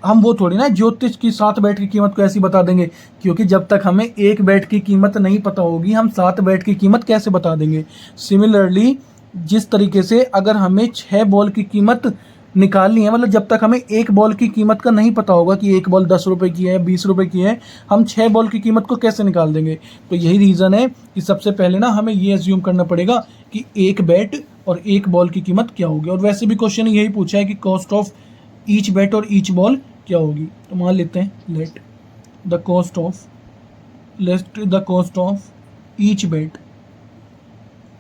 हम वो थोड़ी ना ज्योतिष की 7 बैट की कीमत को ऐसी बता देंगे, क्योंकि जब तक हमें एक बैट की कीमत नहीं पता होगी हम 7 बैट की कीमत कैसे बता देंगे। सिमिलरली जिस तरीके से अगर हमें 6 बॉल की कीमत निकालनी है, मतलब जब तक हमें एक बॉल की कीमत का नहीं पता होगा कि एक बॉल 10 रुपए की है, 20 रुपए की है, हम 6 बॉल की कीमत को कैसे निकाल देंगे। तो यही रीज़न है कि सबसे पहले ना हमें ये एज्यूम करना पड़ेगा कि एक बैट और एक बॉल की कीमत क्या होगी। और वैसे भी क्वेश्चन यही पूछा है कि कॉस्ट ऑफ ईच बैट और ईच बॉल क्या होगी। तो मान लेते हैं let the cost of each bat,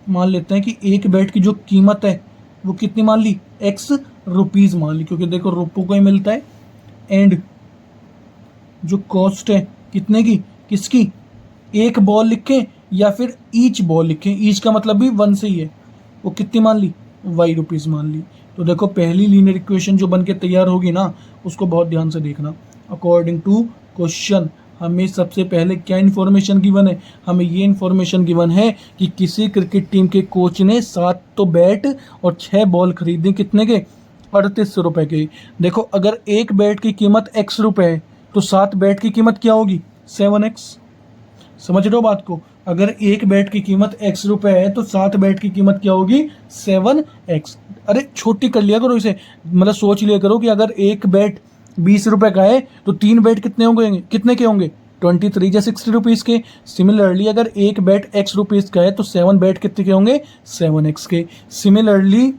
मान लेते हैं कि एक बैट की जो कीमत है वो कितनी मान ली, एक्स रुपीज़ मान ली, क्योंकि देखो रुपयों का ही मिलता है। एंड जो कॉस्ट है कितने की, किसकी, एक बॉल लिखें या फिर ईच बॉल लिखें, ईच का मतलब भी 1 से ही है, वो कितनी मान ली, वाई रुपीज़ मान ली। तो देखो पहली लीनियर इक्वेशन जो बन के तैयार होगी ना, उसको बहुत ध्यान से देखना। अकॉर्डिंग टू क्वेश्चन हमें सबसे पहले क्या इन्फॉर्मेशन गिवन है, हमें ये इन्फॉर्मेशन गिवन है कि किसी क्रिकेट टीम के कोच ने 7 तो बैट और 6 बॉल खरीदे, कितने के, 3800 रुपए के। देखो अगर एक बैट की कीमत x रुपए है तो 7 बैट की कीमत क्या होगी, 7x। समझ रहे हो बात को, अगर एक बैट की कीमत x रुपए है तो 7 बैट की कीमत क्या होगी, 7x। अरे छोटी कर लिया करो इसे, मतलब सोच लिया करो कि अगर एक बैट 20 रुपए का है तो 3 बैट कितने होंगे, कितने के होंगे, 23 या 60 रुपीज़ के। सिमिलरली अगर एक बैट x रुपीज़ का है तो 7 बैट कितने के होंगे, 7x के। सिमिलरली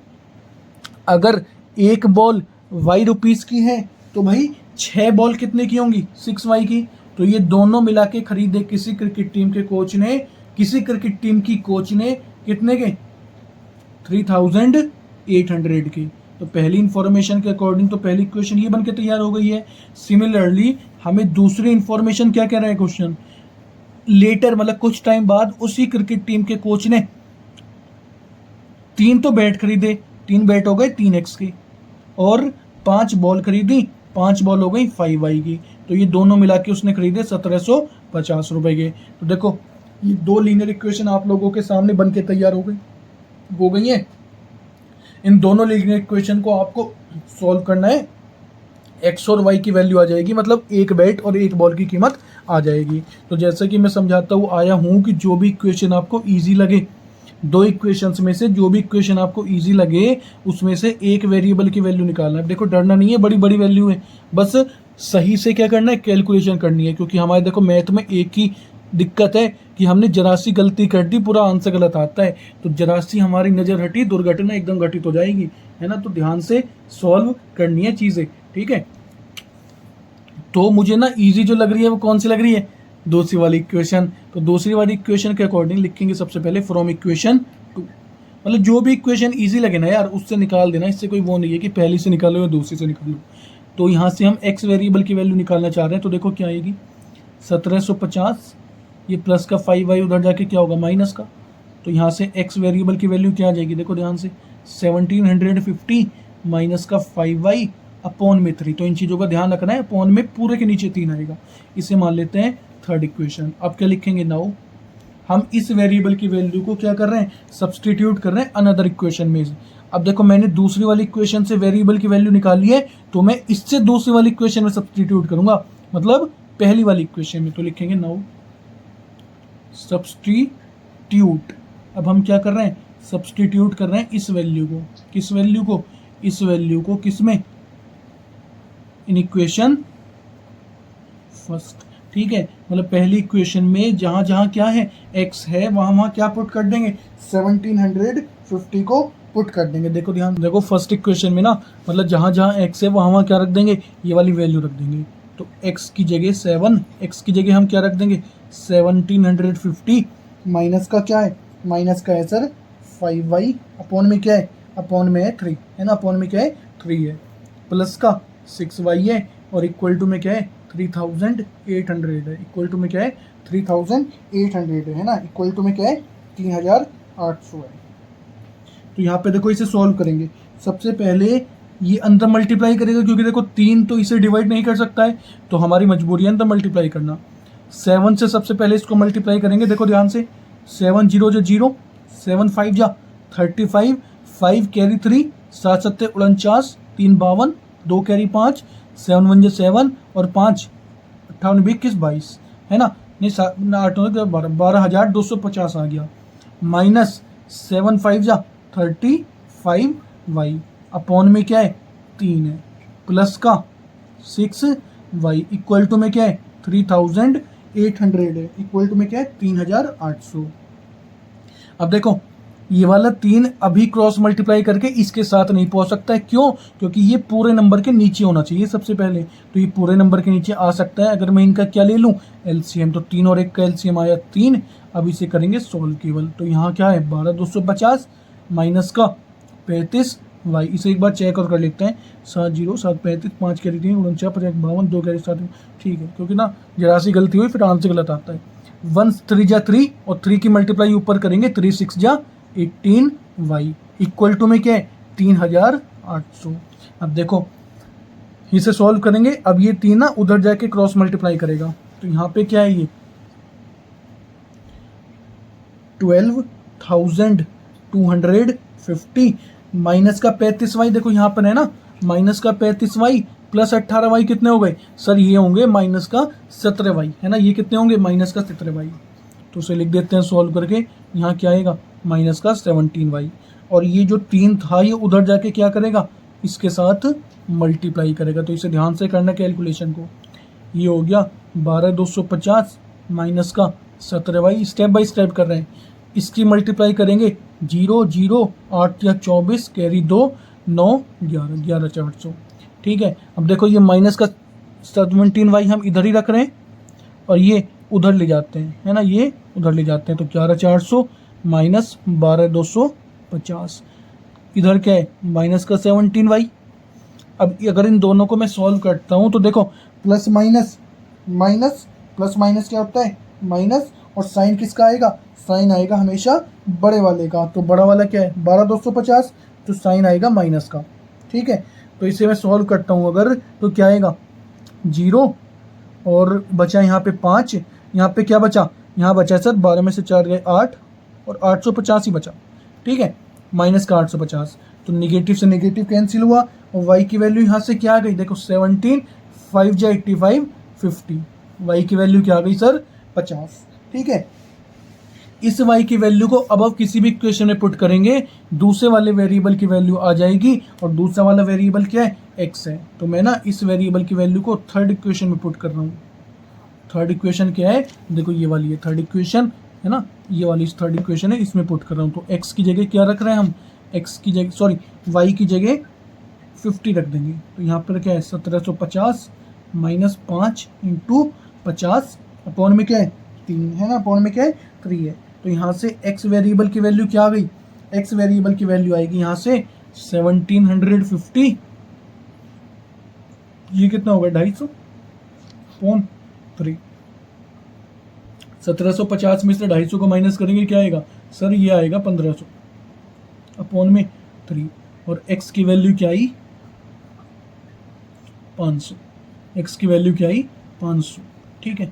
अगर एक बॉल y रुपीज़ की है तो भाई 6 बॉल कितने की होंगी, 6y की। तो ये दोनों मिला के खरीदे किसी क्रिकेट टीम के कोच ने, किसी क्रिकेट टीम की कोच ने कितने के, 3800 के। तो पहली इंफॉर्मेशन के अकॉर्डिंग तो पहली इक्वेशन ये बन के तैयार हो गई है। सिमिलरली हमें दूसरी इंफॉर्मेशन क्या कह रहा है क्वेश्चन, लेटर मतलब कुछ टाइम बाद उसी क्रिकेट टीम के कोच ने 3 तो बैट खरीदे, 3 बैट हो गए 3x के, और 5 बॉल खरीदी, 5 बॉल हो गई 5y की। तो ये दोनों मिला के उसने खरीदे 1750 रुपए के। तो देखो ये 2 लीनियर इक्वेशन आप लोगों के सामने बन के तैयार हो गई है। इन दोनों लीनियर इक्वेशन को आपको सॉल्व करना है, x और y की वैल्यू आ जाएगी, मतलब एक बैट और एक बॉल की कीमत आ जाएगी। तो जैसे कि मैं समझाता हुआ आया हूँ कि जो भी इक्वेशन आपको ईजी लगे, 2 इक्वेशंस में से जो भी इक्वेशन आपको ईजी लगे उसमें से एक वेरिएबल की वैल्यू निकालना है। देखो डरना नहीं है, बड़ी बड़ी वैल्यू है, बस सही से क्या करना है, कैलकुलेशन करनी है, क्योंकि हमारे देखो मैथ में एक ही दिक्कत है कि हमने जरा सी गलती कर दी, पूरा आंसर गलत आता है। तो जरा सी हमारी नज़र हटी, दुर्घटना एकदम घटित हो जाएगी, है ना। तो ध्यान से सॉल्व करनी है चीज़ें, ठीक है। तो मुझे ना इजी जो लग रही है वो कौन सी लग रही है, दूसरी वाली इक्वेशन। तो दूसरी वाली इक्वेशन के अकॉर्डिंग लिखेंगे सबसे पहले फ्रॉम इक्वेशन 2, मतलब जो भी इक्वेशन इजी लगे ना यार उससे निकाल देना, इससे कोई वो नहीं है कि पहली से निकालो या दूसरी से निकालो। तो यहाँ से हम एक्स वेरिएबल की वैल्यू निकालना चाह रहे हैं, तो देखो क्या आएगी 1750, ये प्लस का 5y उधर जाके क्या होगा माइनस का। तो यहाँ से एक्स वेरिएबल की वैल्यू क्या आ जाएगी, देखो ध्यान से 1750 माइनस का 5y अपॉन में 3। तो इन चीज़ों का ध्यान रखना है, अपॉन में पूरे के नीचे 3 आएगा। इसे मान लेते हैं थर्ड इक्वेशन। अब क्या लिखेंगे, नाउ हम इस वेरिएबल की वैल्यू को क्या कर रहे हैं, सब्सटीट्यूट कर रहे हैं अनदर इक्वेशन में। अब देखो मैंने दूसरी वाली इक्वेशन से वेरिएबल की वैल्यू निकाली है, तो मैं इससे दूसरी वाली इक्वेशन में सब्सटीट्यूट करूंगा, मतलब पहली वाली इक्वेशन में। तो लिखेंगे नाउ सब्सटीट्यूट। अब हम क्या कर रहे हैं, सब्सटीट्यूट कर रहे हैं इस वैल्यू को, किस वैल्यू को, इस वैल्यू को किस में, इन इक्वेशन फर्स्ट, ठीक है। मतलब पहली इक्वेशन में जहां जहां क्या है x है, वहां वहां क्या पुट कर देंगे, 1750 को पुट कर देंगे। देखो ध्यान, देखो फर्स्ट इक्वेशन में ना, मतलब जहां जहां x है वहां वहां क्या रख देंगे, ये वाली वैल्यू रख देंगे। तो x की जगह 7, x की जगह हम क्या रख देंगे 1750, माइनस का क्या है, माइनस का है सर 5y, अपॉन में क्या है, अपॉन में है 3, है ना, अपॉन में क्या है 3 है, प्लस का 6y है, और इक्वल टू में क्या है 3800 है, इक्वल टू में क्या है 3800 है ना, इक्वल टू में क्या है 3800 है। तो यहाँ पे देखो इसे सॉल्व करेंगे, सबसे पहले ये अंदर मल्टीप्लाई करेगा, क्योंकि देखो 3 तो इसे डिवाइड नहीं कर सकता है, तो हमारी मजबूरी है अंदर मल्टीप्लाई करना। 7 से सबसे पहले इसको मल्टीप्लाई करेंगे, देखो ध्यान से 7 0 जो 0, 7 5 जा 35, 5 कैरी 3, 7 7 49, 3 52, 2 कैरी 5, 7 1 7 और 5 58 21 22, है ना, नहीं 8 12,250 आ गया, माइनस 7 5 जा 35y, अपॉन में क्या है 3 है, प्लस का 6y, इक्वल टू में क्या है 3800 है, इक्वल टू में क्या है 3800। अब देखो ये वाला 3 अभी क्रॉस मल्टीप्लाई करके इसके साथ नहीं पहुंच सकता है, क्यों, क्योंकि ये पूरे नंबर के नीचे होना चाहिए सबसे पहले, तो ये पूरे नंबर के नीचे आ सकता है अगर मैं इनका क्या ले लूँ एलसीएम। तो 3 और 1 का एलसीएम आया 3। अब इसे करेंगे सोल्व केवल, तो यहाँ क्या है 12250 माइनस का 35y, इसे एक बार चेक और कर लेते हैं, 7 0 7 35 5 कैरी 3 49 50 52 2 कैरी 7, ठीक है, क्योंकि ना जरा सी गलती हुई फिर आंसर गलत आता है। 1 3 जा 3 और 3 की मल्टीप्लाई ऊपर करेंगे, 3 6 जा 18y, इक्वल टू में क्या है 3800। अब देखो इसे सॉल्व करेंगे, अब ये 3 ना उधर जाके क्रॉस मल्टीप्लाई करेगा, तो यहाँ पे क्या है ये 12,250 माइनस का 35y, देखो यहाँ पर है ना माइनस का 35y प्लस 18y कितने हो गए सर, ये होंगे माइनस का 17y, है ना, ये कितने होंगे माइनस का 17y। तो उसे लिख देते हैं सॉल्व करके, यहाँ क्या आएगा माइनस का 17y, और ये जो 3 था ये उधर जाके क्या करेगा इसके साथ मल्टीप्लाई करेगा। तो इसे ध्यान से करना कैलकुलेशन को, ये हो गया 12250 माइनस का 17y, स्टेप बाय स्टेप कर रहे हैं, इसकी मल्टीप्लाई करेंगे 0 0 8 या 24 कैरी 2 9 11 11 400, ठीक है। अब देखो ये माइनस का 17y हम इधर ही रख रहे हैं और ये उधर ले जाते हैं, है ना, ये उधर ले जाते हैं, तो 11 400 माइनस 12250, इधर क्या है माइनस का 17y। अब अगर इन दोनों को मैं सॉल्व करता हूँ तो देखो plus minus minus plus minus क्या होता है माइनस, और साइन किसका आएगा, साइन आएगा हमेशा बड़े वाले का, तो बड़ा वाला क्या है 12250, तो साइन आएगा माइनस का, ठीक है। तो इसे मैं सॉल्व करता हूँ अगर, तो क्या आएगा 0 और बचा यहाँ पे 5, यहाँ पे क्या बचा, यहाँ बचा सर 12 में से 4 गए 8 और 850 ही बचा, ठीक है, माइनस का 850, तो निगेटिव से निगेटिव कैंसिल हुआ, और y की वैल्यू यहाँ से क्या आ गई, देखो 17 5 जा 85 50, y की वैल्यू क्या आ गई सर 50, ठीक है। इस y की वैल्यू को अब किसी भी इक्वेशन में पुट करेंगे, दूसरे वाले वेरिएबल की वैल्यू आ जाएगी, और दूसरा वाला वेरिएबल क्या है x है, तो मैं ना इस वेरिएबल की वैल्यू को थर्ड इक्वेशन में पुट कर रहा हूँ। थर्ड इक्वेशन क्या है, देखो ये वाली है थर्ड इक्वेशन है ना, ये वाली थर्ड इक्वेशन है, इसमें पुट कर रहा हूँ। तो x की जगह क्या रख रहे हैं हम, x की जगह सॉरी y की जगह 50 रख देंगे। तो यहाँ पर क्या है 1750 माइनस 5 इंटू 50 अपॉन में क्या है 3 है ना, अपॉन में क्या है 3 है। तो यहाँ से x वेरिएबल की वैल्यू क्या आ गई, x वेरिएबल की वैल्यू आएगी यहाँ से 1750, ये कितना होगा 250 अपॉन 3। 1750 में से 250 को माइनस करेंगे क्या आएगा सर, ये आएगा 1500 अपॉन में 3। और x की वैल्यू क्या आई 500, x की वैल्यू क्या आई 500। ठीक है,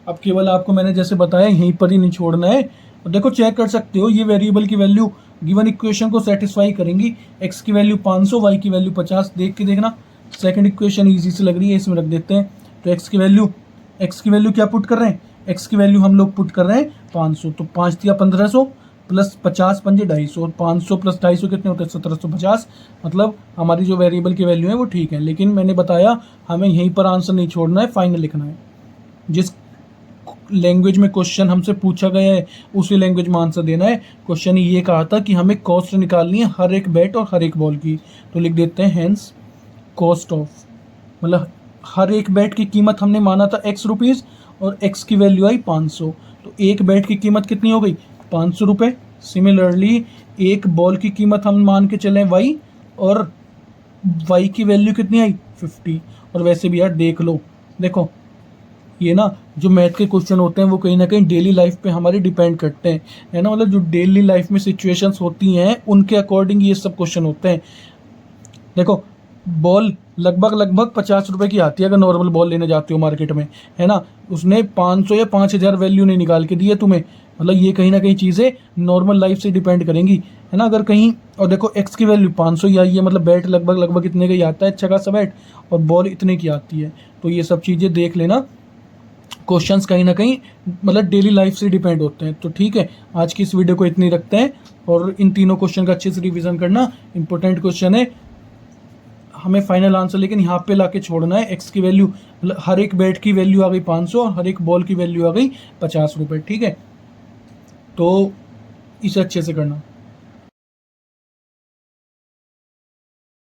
अब केवल आपको मैंने जैसे बताया यहीं पर ही नहीं छोड़ना है। और देखो चेक कर सकते हो ये वेरिएबल की वैल्यू गिवन इक्वेशन को सेटिस्फाई करेंगी। x की वैल्यू 500, y की वैल्यू 50, देख के देखना। सेकंड इक्वेशन इजी से लग रही है, इसमें रख देते हैं। तो x की वैल्यू क्या पुट कर रहे हैं, x की वैल्यू हम लोग पुट कर रहे हैं 500। तो 5 दिया 1500 प्लस 50 पंजे 250 और 500 प्लस 250 कितने होते हैं 1750। मतलब हमारी जो वेरिएबल की वैल्यू है वो ठीक है, लेकिन मैंने बताया हमें यहीं पर आंसर नहीं छोड़ना है, फाइनल लिखना है। जिस लैंग्वेज में क्वेश्चन हमसे पूछा गया है उसी लैंग्वेज में आंसर देना है। क्वेश्चन ये कहा था कि हमें कॉस्ट निकालनी है हर एक बैट और हर एक बॉल की, तो लिख देते हैं हेंस कॉस्ट ऑफ, मतलब हर एक बैट की कीमत हमने माना था x रुपीज़ और x की वैल्यू आई 500, तो एक बैट की कीमत कितनी हो गई 500 रुपये। सिमिलरली एक बॉल की कीमत हम मान के चलें y, और y की वैल्यू कितनी आई 50। और वैसे भी यार देख लो, देखो ये ना जो मैथ के क्वेश्चन होते हैं वो कहीं ना कहीं डेली लाइफ पे हमारी डिपेंड करते हैं, है ना। मतलब जो डेली लाइफ में सिचुएशंस होती हैं उनके अकॉर्डिंग ये सब क्वेश्चन होते हैं। देखो बॉल लगभग 50 रुपए की आती है अगर नॉर्मल बॉल लेने जाते हो मार्केट में, है ना। उसने 500 या 5000 वैल्यू नहीं निकाल के दी है तुम्हें, मतलब ये कहीं ना कहीं चीज़ें नॉर्मल लाइफ से डिपेंड करेंगी, है ना। अगर कहीं और देखो x की वैल्यू 500 ही आई है, मतलब बैट लगभग इतने का ही आता है अच्छा खासा बैट, और बॉल इतने की आती है। तो ये सब चीज़ें देख लेना, क्वेश्चंस कहीं ना कहीं मतलब डेली लाइफ से डिपेंड होते हैं। तो ठीक है, आज की इस वीडियो को इतनी रखते हैं, और इन तीनों क्वेश्चन का अच्छे से रिवीजन करना, इंपॉर्टेंट क्वेश्चन है। हमें फाइनल आंसर लेकिन यहाँ पे लाके छोड़ना है। x की वैल्यू मतलब हर एक बैट की वैल्यू आ गई 500 और हर एक बॉल की वैल्यू आ गई 50 रुपये। ठीक है, तो इसे अच्छे से करना।